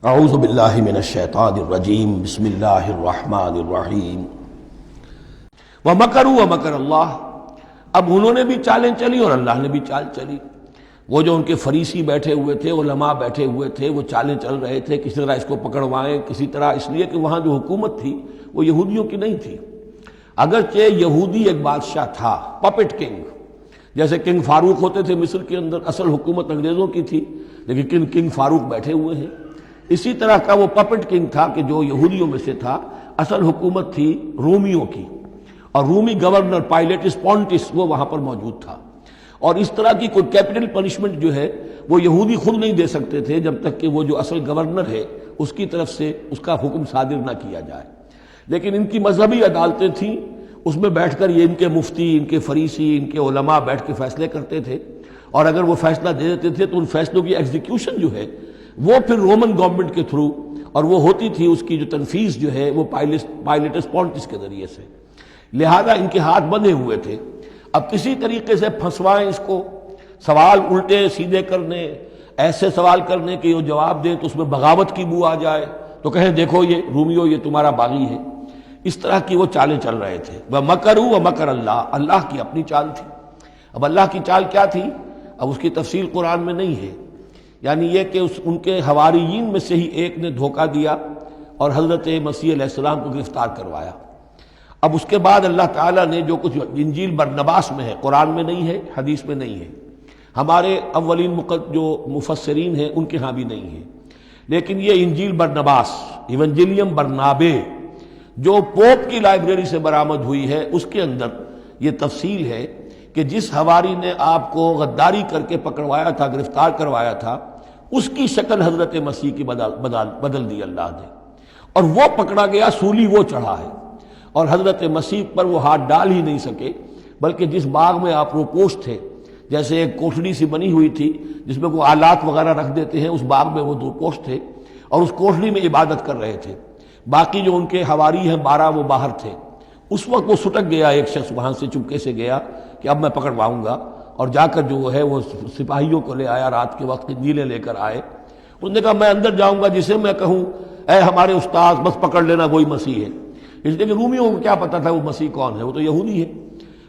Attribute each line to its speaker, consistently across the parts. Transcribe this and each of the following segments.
Speaker 1: اعوذ باللہ من الشیطان الرجیم بسم اللہ الرحمن الرحیم وَمَكَرُوا وَمَكَرَ اللَّهُ۔ اب انہوں نے بھی چالیں چلی اور اللہ نے بھی چال چلی۔ وہ جو ان کے فریسی بیٹھے ہوئے تھے، علماء بیٹھے ہوئے تھے، وہ چالیں چل رہے تھے کسی طرح اس کو پکڑوائیں، کسی طرح، اس لیے کہ وہاں جو حکومت تھی وہ یہودیوں کی نہیں تھی۔ اگرچہ یہودی ایک بادشاہ تھا، پپٹ کنگ، جیسے کنگ فاروق ہوتے تھے مصر کے اندر، اصل حکومت انگریزوں کی تھی لیکن کنگ فاروق بیٹھے ہوئے ہیں۔ اسی طرح کا وہ پپٹ کنگ تھا کہ جو یہودیوں میں سے تھا، اصل حکومت تھی رومیوں کی، اور رومی گورنر پائلیٹس پونٹس وہ وہاں پر موجود تھا۔ اور اس طرح کی کوئی کیپٹل پنشمنٹ جو ہے وہ یہودی خود نہیں دے سکتے تھے جب تک کہ وہ جو اصل گورنر ہے اس کی طرف سے اس کا حکم صادر نہ کیا جائے۔ لیکن ان کی مذہبی عدالتیں تھیں، اس میں بیٹھ کر یہ ان کے مفتی، ان کے فریسی، ان کے علماء بیٹھ کے فیصلے کرتے تھے، اور اگر وہ فیصلہ دے دیتے تھے تو ان فیصلوں کی ایگزیکیوشن جو ہے وہ پھر رومن گورنمنٹ کے تھرو، اور وہ ہوتی تھی اس کی جو تنفیذ جو ہے وہ پائلیٹس پونٹس کے ذریعے سے۔ لہذا ان کے ہاتھ بندھے ہوئے تھے۔ اب کسی طریقے سے پھنسوائیں اس کو، سوال الٹے سیدھے کرنے، ایسے سوال کرنے کہ وہ جواب دیں تو اس میں بغاوت کی بو آ جائے، تو کہیں دیکھو یہ رومیو یہ تمہارا باغی ہے۔ اس طرح کی وہ چالیں چل رہے تھے۔ وَمَكَرُوا وَمَكَرَ اللَّهُ، اللہ کی اپنی چال تھی۔ اب اللہ کی چال کیا تھی؟ اب اس کی تفصیل قرآن میں نہیں ہے، یعنی یہ کہ ان کے حواریین میں سے ہی ایک نے دھوکہ دیا اور حضرت مسیح علیہ السلام کو گرفتار کروایا۔ اب اس کے بعد اللہ تعالیٰ نے جو کچھ انجیل برنباس میں ہے، قرآن میں نہیں ہے، حدیث میں نہیں ہے، ہمارے اولین جو مفسرین ہیں ان کے ہاں بھی نہیں ہے، لیکن یہ انجیل برنباس، ایونجیلیم برنابے، جو پوپ کی لائبریری سے برآمد ہوئی ہے، اس کے اندر یہ تفصیل ہے کہ جس حواری نے آپ کو غداری کر کے پکڑوایا تھا، گرفتار کروایا تھا، اس کی شکل حضرت مسیح کی بدل دی اللہ نے، اور وہ پکڑا گیا، سولی وہ چڑھا ہے، اور حضرت مسیح پر وہ ہاتھ ڈال ہی نہیں سکے، بلکہ جس باغ میں آپ روپوش تھے، جیسے ایک کوٹھڑی سی بنی ہوئی تھی جس میں وہ آلات وغیرہ رکھ دیتے ہیں، اس باغ میں وہ روپوش تھے اور اس کوٹھڑی میں عبادت کر رہے تھے۔ باقی جو ان کے حواری ہیں 12 وہ باہر تھے۔ اس وقت وہ سٹک گیا، ایک شخص وہاں سے چپکے سے گیا کہ اب میں پکڑواؤں گا، اور جا کر جو ہے وہ سپاہیوں کو لے آیا، رات کے وقت نیلے لے کر آئے۔ اس نے کہا میں اندر جاؤں گا، جسے میں کہوں اے ہمارے استاد بس پکڑ لینا، وہی مسیح ہے۔ اس لیے کہ رومیوں کو کیا پتا تھا وہ مسیح کون ہے، وہ تو یہودی ہے،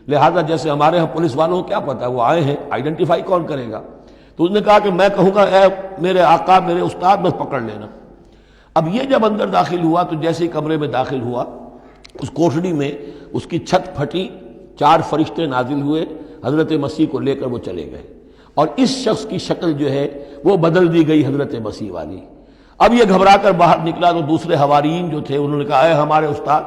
Speaker 1: لہذا جیسے ہمارے ہاں پولیس والوں کو کیا پتا ہے وہ آئے ہیں، آئیڈینٹیفائی کون کرے گا۔ تو اس نے کہا کہ میں کہوں گا اے میرے آقا، میرے استاد بس پکڑ لینا۔ اب یہ جب اندر داخل ہوا تو جیسے ہی کمرے میں داخل ہوا، اس کوٹھڑی میں اس کی چھت پھٹی، 4 فرشتے نازل ہوئے، حضرت مسیح کو لے کر وہ چلے گئے، اور اس شخص کی شکل جو ہے وہ بدل دی گئی حضرت مسیح والی۔ اب یہ گھبرا کر باہر نکلا تو دوسرے حواریین جو تھے انہوں نے کہا اے ہمارے استاد،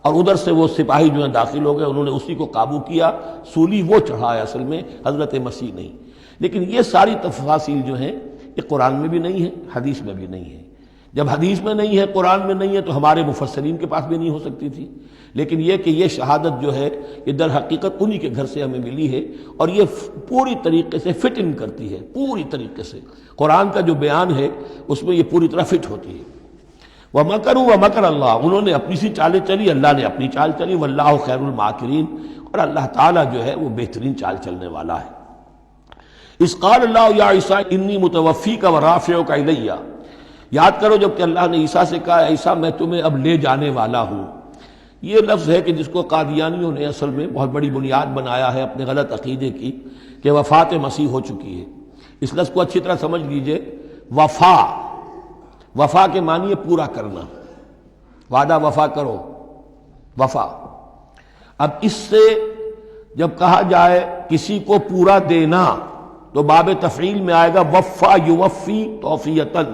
Speaker 1: اور ادھر سے وہ سپاہی جو ہیں داخل ہو گئے، انہوں نے اسی کو قابو کیا، سولی وہ چڑھا ہے اصل میں، حضرت مسیح نہیں۔ لیکن یہ ساری تفاصیل جو ہیں یہ قرآن میں بھی نہیں ہے، حدیث میں بھی نہیں ہے۔ جب حدیث میں نہیں ہے، قرآن میں نہیں ہے، تو ہمارے مفسرین کے پاس بھی نہیں ہو سکتی تھی۔ لیکن یہ کہ یہ شہادت جو ہے یہ در حقیقت انہی کے گھر سے ہمیں ملی ہے، اور یہ پوری طریقے سے فٹ ان کرتی ہے، پوری طریقے سے قرآن کا جو بیان ہے اس میں یہ پوری طرح فٹ ہوتی ہے۔ وَمَكَرُوا وَمَكَرَ اللَّهُ، انہوں نے اپنی سی چالیں چلی، اللہ نے اپنی چال چلی، وَاللَّهُ خَيْرُ الْمَاكِرِينَ، اور اللہ تعالیٰ جو ہے وہ بہترین چال چلنے والا ہے۔ اِذْ قَالَ اللَّهُ يَا عِيسَىٰ إِنِّي مُتَوَفِّيكَ وَرَافِعُكَ إِلَيَّ، یاد کرو جب کہ اللہ نے عیسیٰ سے کہا عیسیٰ میں تمہیں اب لے جانے والا ہوں۔ یہ لفظ ہے کہ جس کو قادیانیوں نے اصل میں بہت بڑی بنیاد بنایا ہے اپنے غلط عقیدے کی، کہ وفات مسیح ہو چکی ہے۔ اس لفظ کو اچھی طرح سمجھ لیجئے، وفا کے معنی ہے پورا کرنا، وعدہ وفا کرو، وفا۔ اب اس سے جب کہا جائے کسی کو پورا دینا تو باب تفعیل میں آئے گا وفا یوفی توفیتاً،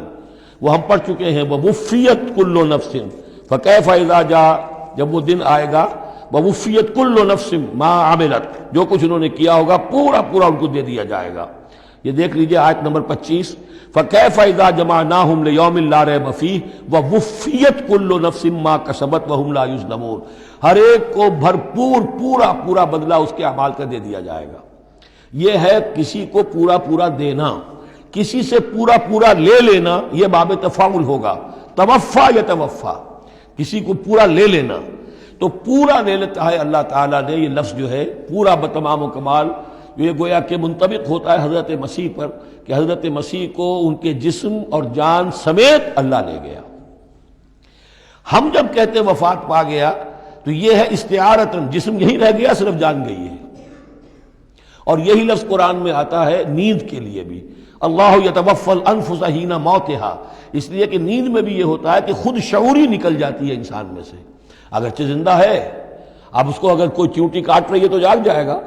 Speaker 1: وہ ہم پڑھ چکے ہیں، ووفیت کل نفس فکیف اذا جاء، جب وہ دن آئے گا ووفیت کل نفس ما عملت، جو کچھ انہوں نے کیا ہوگا پورا پورا ان کو دے دیا جائے گا۔ یہ دیکھ لیجئے آیت نمبر 25، فَكَيْفَ إِذَا جَمَعْنَاهُمْ لِيَوْمٍ لَا رَيْبَ فِيهِ وَوُفِّيَتْ كُلُّ نَفْسٍ مَا كَسَبَتْ وَهُمْ لَا يُظْلَمُونَ، ہر ایک کو بھرپور پورا بدلہ اس کے اعمال کا دے دیا جائے گا۔ یہ ہے کسی کو پورا دینا، کسی سے پورا لے لینا، یہ باب تفاعل ہوگا، توفا یا توفا، کسی کو پورا لے لینا، تو پورا لے لیتا ہے اللہ تعالیٰ نے۔ یہ لفظ جو ہے پورا بتمام و کمال یہ گویا کہ منطبق ہوتا ہے حضرت مسیح پر کہ حضرت مسیح کو ان کے جسم اور جان سمیت اللہ لے گیا۔ ہم جب کہتے وفات پا گیا تو یہ ہے استعارتاً، جسم یہی رہ گیا، صرف جان گئی ہے۔ اور یہی لفظ قرآن میں آتا ہے نیند کے لیے بھی، اللہ یتوفی الانفس حین موتہا، اس لیے کہ نیند میں بھی یہ ہوتا ہے کہ خود شعوری نکل جاتی ہے انسان میں سے، اگرچہ زندہ ہے، اب اس کو اگر کوئی چیونٹی کاٹ رہی ہے تو جاگ جائے گا،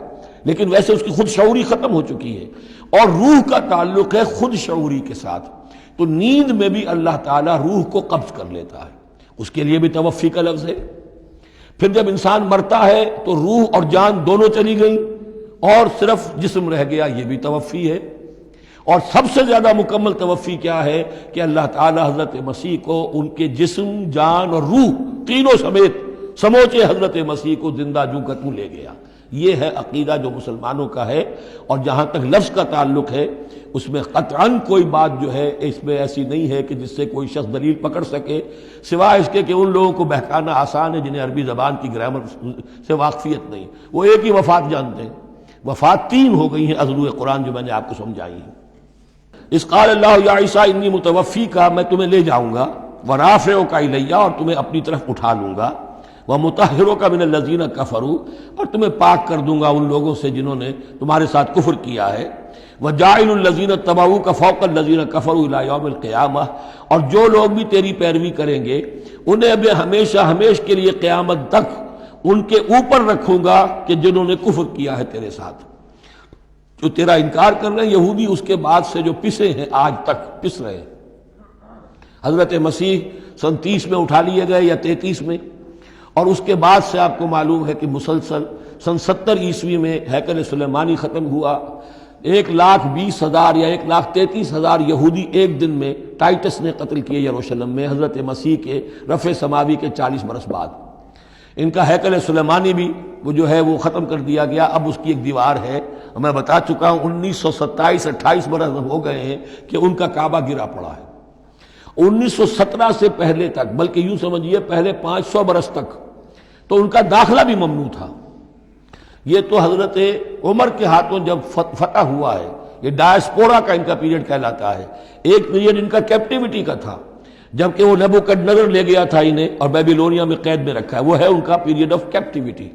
Speaker 1: لیکن ویسے اس کی خود شعوری ختم ہو چکی ہے، اور روح کا تعلق ہے خود شعوری کے ساتھ، تو نیند میں بھی اللہ تعالیٰ روح کو قبض کر لیتا ہے، اس کے لیے بھی توفی کا لفظ ہے۔ پھر جب انسان مرتا ہے تو روح اور جان دونوں چلی گئیں اور صرف جسم رہ گیا، یہ بھی توفی ہے۔ اور سب سے زیادہ مکمل توفی کیا ہے کہ اللہ تعالی حضرت مسیح کو ان کے جسم، جان اور روح تینوں سمیت سموچے حضرت مسیح کو زندہ جو کا توں لے گیا۔ یہ ہے عقیدہ جو مسلمانوں کا ہے، اور جہاں تک لفظ کا تعلق ہے اس میں قطعاً کوئی بات جو ہے اس میں ایسی نہیں ہے کہ جس سے کوئی شخص دلیل پکڑ سکے، سوائے اس کے کہ ان لوگوں کو بہکانا آسان ہے جنہیں عربی زبان کی گرامر سے واقفیت نہیں، وہ ایک ہی وفات جانتے ہیں۔ وفات تین ہو گئی ہیں اضلوع قرآن جو میں نے آپ کو سمجھائی ہیں۔ اس قال اللہ یا عیسیٰ انی متوفی کا، میں تمہیں لے جاؤں گا، ورافعک الیہ، اور تمہیں اپنی طرف اٹھا لوں گا، ومطہرک من الذین کفروا، اور تمہیں پاک کر دوں گا ان لوگوں سے جنہوں نے تمہارے ساتھ کفر کیا ہے، وجاعل الذین اتبعوک فوق الذین کفروا الی یوم القیامہ، اور جو لوگ بھی تیری پیروی کریں گے انہیں اب ہمیشہ ہمیش کے لیے قیامت تک ان کے اوپر رکھوں گا کہ جنہوں نے کفر کیا ہے تیرے ساتھ، جو تیرا انکار کر رہے ہیں یہودی، اس کے بعد سے جو پسے ہیں آج تک پس رہے ہیں۔ حضرت مسیح سن 30 میں اٹھا لیے گئے یا 33 میں، اور اس کے بعد سے آپ کو معلوم ہے کہ مسلسل سن 70 عیسوی میں ہیکل سلیمانی ختم ہوا، 1,20,000 یا 1,33,000 یہودی ایک دن میں ٹائٹس نے قتل کیے یروشلم میں حضرت مسیح کے رفع سماوی کے 40 برس بعد۔ ان کا ہیکل سلیمانی بھی وہ جو ہے وہ ختم کر دیا گیا، اب اس کی ایک دیوار ہے، میں بتا چکا ہوں 1927-28 برس ہو گئے ہیں کہ ان کا کعبہ گرا پڑا ہے۔ 1917 سے پہلے تک، بلکہ یوں سمجھیے پہلے 500 برس تک تو ان کا داخلہ بھی ممنوع تھا۔ یہ تو حضرت عمر کے ہاتھوں جب فتح ہوا ہے، یہ ڈائسپورا کا ان کا پیریڈ کہلاتا ہے، ایک پیریڈ ان کا کیپٹیوٹی کا تھا، جبکہ وہ نبوکدنضر لے گیا تھا انہیں اور بیبیلونیا میں قید میں رکھا ہے، وہ ہے ان کا پیریڈ آف کیپٹیوٹی۔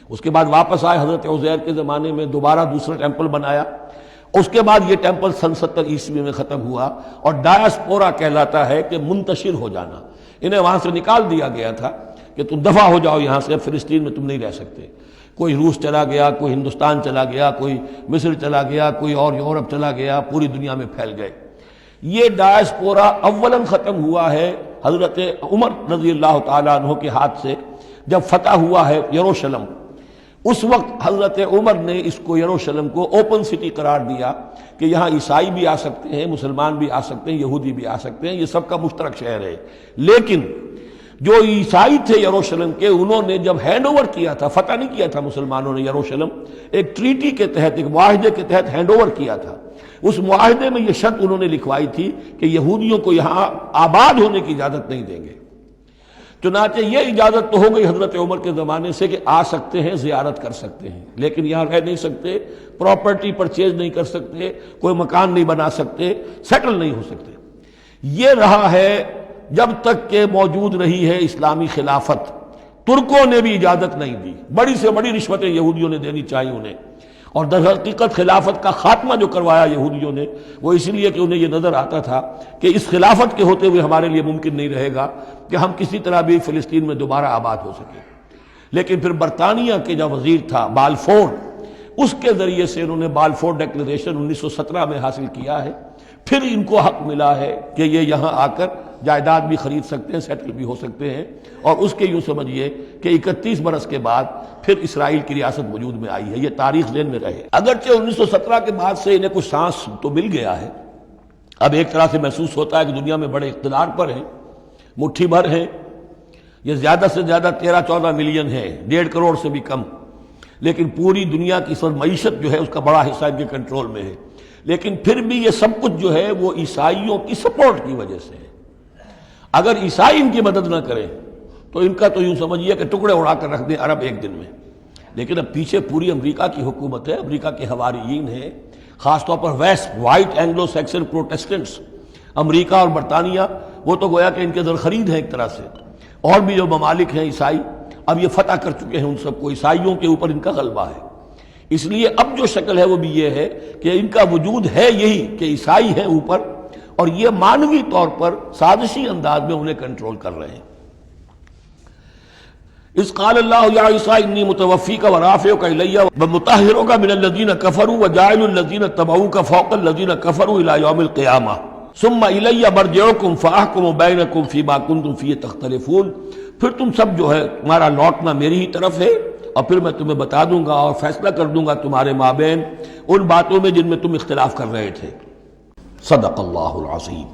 Speaker 1: اس کے بعد واپس آئے حضرت عزیر کے زمانے میں، دوبارہ دوسرا ٹیمپل بنایا، اس کے بعد یہ ٹیمپل سن 70 عیسوی میں ختم ہوا، اور ڈائسپورا کہلاتا ہے کہ منتشر ہو جانا، انہیں وہاں سے نکال دیا گیا تھا کہ تم دفع ہو جاؤ یہاں سے، فلسطین میں تم نہیں رہ سکتے۔ کوئی روس چلا گیا، کوئی ہندوستان چلا گیا، کوئی مصر چلا گیا، کوئی اور یورپ چلا گیا، پوری دنیا میں پھیل گئے۔ یہ ڈائسپورا اولاً ختم ہوا ہے حضرت عمر رضی اللہ تعالیٰ عنہ کے ہاتھ سے، جب فتح ہوا ہے یروشلم، اس وقت حضرت عمر نے اس کو یروشلم کو اوپن سٹی قرار دیا کہ یہاں عیسائی بھی آ سکتے ہیں، مسلمان بھی آ سکتے ہیں، یہودی بھی آ سکتے ہیں، یہ سب کا مشترک شہر ہے۔ لیکن جو عیسائی تھے یروشلم کے، انہوں نے جب ہینڈ اوور کیا تھا، فتح نہیں کیا تھا مسلمانوں نے یروشلم، ایک ٹریٹی کے تحت، ایک معاہدے کے تحت ہینڈ اوور کیا تھا۔ اس معاہدے میں یہ شرط انہوں نے لکھوائی تھی کہ یہودیوں کو یہاں آباد ہونے کی اجازت نہیں دیں گے۔ چنانچہ یہ اجازت تو ہو گئی حضرت عمر کے زمانے سے کہ آ سکتے ہیں، زیارت کر سکتے ہیں، لیکن یہاں رہ نہیں سکتے، پراپرٹی پرچیز نہیں کر سکتے، کوئی مکان نہیں بنا سکتے، سیٹل نہیں ہو سکتے۔ یہ رہا ہے جب تک کہ موجود رہی ہے اسلامی خلافت۔ ترکوں نے بھی اجازت نہیں دی، بڑی سے بڑی رشوتیں یہودیوں نے دینی چاہیے انہیں، اور در حقیقت خلافت کا خاتمہ جو کروایا یہودیوں نے وہ اس لیے کہ انہیں یہ نظر آتا تھا کہ اس خلافت کے ہوتے ہوئے ہمارے لیے ممکن نہیں رہے گا کہ ہم کسی طرح بھی فلسطین میں دوبارہ آباد ہو سکیں۔ لیکن پھر برطانیہ کے جو وزیر تھا بالفور، اس کے ذریعے سے انہوں نے بالفور ڈیکلریشن 1917 میں حاصل کیا ہے، پھر ان کو حق ملا ہے کہ یہ یہاں آ کر جائیداد بھی خرید سکتے ہیں، سیٹل بھی ہو سکتے ہیں، اور اس کے یوں سمجھیے کہ 31 برس کے بعد پھر اسرائیل کی ریاست وجود میں آئی ہے۔ یہ تاریخ ذہن میں رہے۔ اگرچہ 1917 کے بعد سے انہیں کچھ سانس تو مل گیا ہے، اب ایک طرح سے محسوس ہوتا ہے کہ دنیا میں بڑے اقتدار پر ہیں، مٹھی بھر ہیں، یہ زیادہ سے زیادہ 13-14 ملین ہے، 1.5 کروڑ سے بھی کم، لیکن پوری دنیا کی سب معیشت جو ہے اس کا بڑا حصہ ان کے کنٹرول میں ہے۔ لیکن پھر بھی یہ سب کچھ جو ہے وہ عیسائیوں کی سپورٹ کی وجہ سے ہے۔ اگر عیسائی ان کی مدد نہ کریں تو ان کا تو یوں سمجھیے کہ ٹکڑے اڑا کر رکھ دیں عرب ایک دن میں۔ لیکن اب پیچھے پوری امریکہ کی حکومت ہے، امریکہ کے حواریین ہیں، خاص طور پر west white Anglo Saxon Protestants, امریکہ اور برطانیہ، وہ تو گویا کہ ان کے در خرید ہیں ایک طرح سے، اور بھی جو ممالک ہیں عیسائی اب یہ فتح کر چکے ہیں ان سب کو، عیسائیوں کے اوپر ان کا غلبہ ہے۔ اس لیے اب جو شکل ہے وہ بھی یہ ہے کہ ان کا وجود ہے یہی کہ عیسائی ہیں اوپر، اور یہ مانوی طور پر سازشی انداز میں انہیں کنٹرول کر رہے ہیں۔ اذ قال اللہ یا عیسیٰ انی متوفیک ورافعک الی ومطہرک من الذین کفروا وجاعل الذین اتبعوک فوق الذین کفروا الی یوم القیامہ ثم الی مرجعکم فاحکم بینکم فیما کنتم فیہ تختلفون۔ پھر تم سب جو ہے تمہارا لوٹنا میری ہی طرف ہے، اور پھر میں تمہیں بتا دوں گا اور فیصلہ کر دوں گا تمہارے مابین ان باتوں میں جن میں تم اختلاف کر رہے تھے۔ صدق اللہ العظیم۔